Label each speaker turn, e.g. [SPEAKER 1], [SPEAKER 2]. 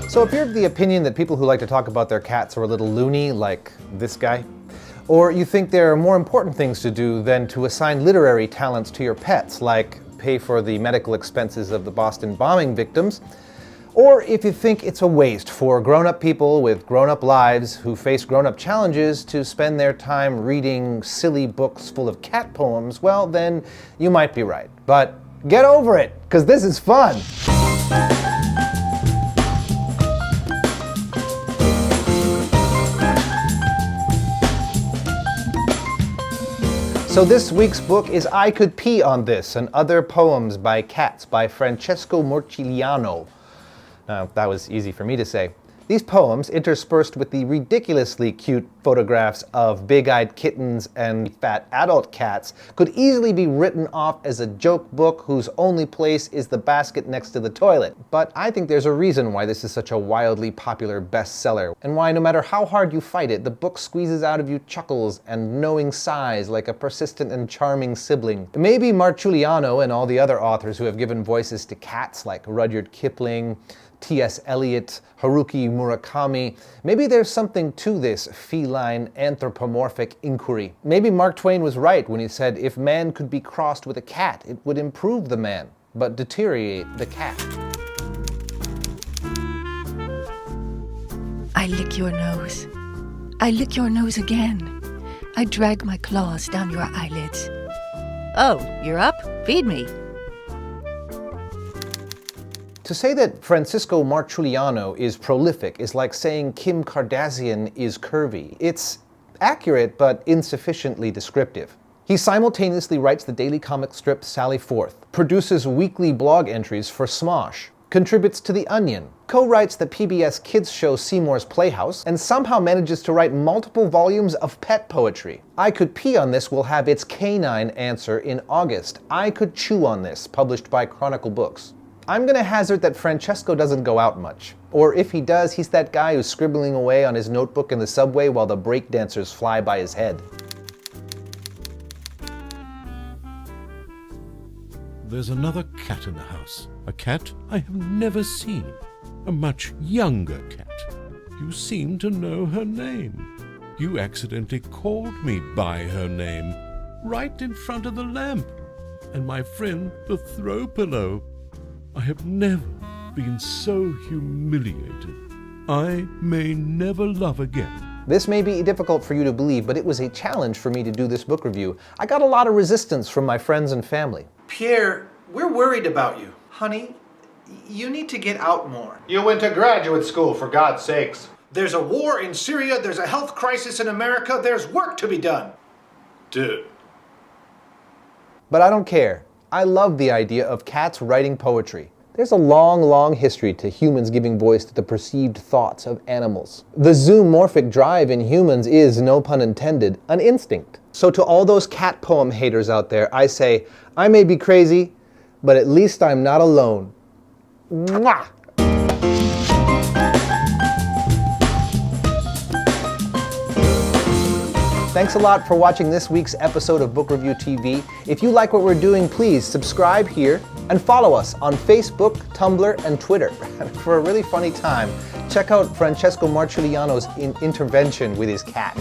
[SPEAKER 1] So if you're of the opinion that people who like to talk about their cats are a little loony, like this guy, or you think there are more important things to do than to assign literary talents to your pets, like pay for the medical expenses of the Boston bombing victims, or if you think it's a waste for grown-up people with grown-up lives who face grown-up challenges to spend their time reading silly books full of cat poems, well, then you might be right. But get over it, because this is fun! So this week's book is I Could Pee on This and Other Poems by Cats by Francesco Marciuliano. That was easy for me to say. These poems, interspersed with the ridiculously cute photographs of big-eyed kittens and fat adult cats, could easily be written off as a joke book whose only place is the basket next to the toilet. But I think there's a reason why this is such a wildly popular bestseller, and why no matter how hard you fight it, the book squeezes out of you chuckles and knowing sighs like a persistent and charming sibling. Maybe Marciuliano and all the other authors who have given voices to cats like Rudyard Kipling, T.S. Eliot, Haruki Murakami, maybe there's something to this feline anthropomorphic inquiry. Maybe Mark Twain was right when he said if man could be crossed with a cat, it would improve the man, but deteriorate the cat.
[SPEAKER 2] I lick your nose. I lick your nose again. I drag my claws down your eyelids. Oh, you're up? Feed me.
[SPEAKER 1] To say that Francesco Marciuliano is prolific is like saying Kim Kardashian is curvy. It's accurate, but insufficiently descriptive. He simultaneously writes the daily comic strip Sally Forth, produces weekly blog entries for Smosh, contributes to The Onion, co-writes the PBS kids show Seymour's Playhouse, and somehow manages to write multiple volumes of pet poetry. I Could Pee on This will have its canine answer in August. I Could Chew on This, published by Chronicle Books. I'm gonna hazard that Francesco doesn't go out much. Or if he does, he's that guy who's scribbling away on his notebook in the subway while the breakdancers fly by his head.
[SPEAKER 3] There's another cat in the house. A cat I have never seen. A much younger cat. You seem to know her name. You accidentally called me by her name, right in front of the lamp. And my friend, the throw pillow. I have never been so humiliated. I may never love again.
[SPEAKER 1] This may be difficult for you to believe, but it was a challenge for me to do this book review. I got a lot of resistance from my friends and family.
[SPEAKER 4] Pierre, we're worried about you. Honey, you need to get out more.
[SPEAKER 5] You went to graduate school, for God's sakes.
[SPEAKER 4] There's a war in Syria, there's a health crisis in America, there's work to be done. Dude.
[SPEAKER 1] But I don't care. I love the idea of cats writing poetry. There's a long, long history to humans giving voice to the perceived thoughts of animals. The zoomorphic drive in humans is, no pun intended, an instinct. So to all those cat poem haters out there, I say, I may be crazy, but at least I'm not alone. Mwah! Thanks a lot for watching this week's episode of Book Review TV. If you like what we're doing, please subscribe here and follow us on Facebook, Tumblr, and Twitter. For a really funny time, check out Francesco Marciuliano's intervention with his cat.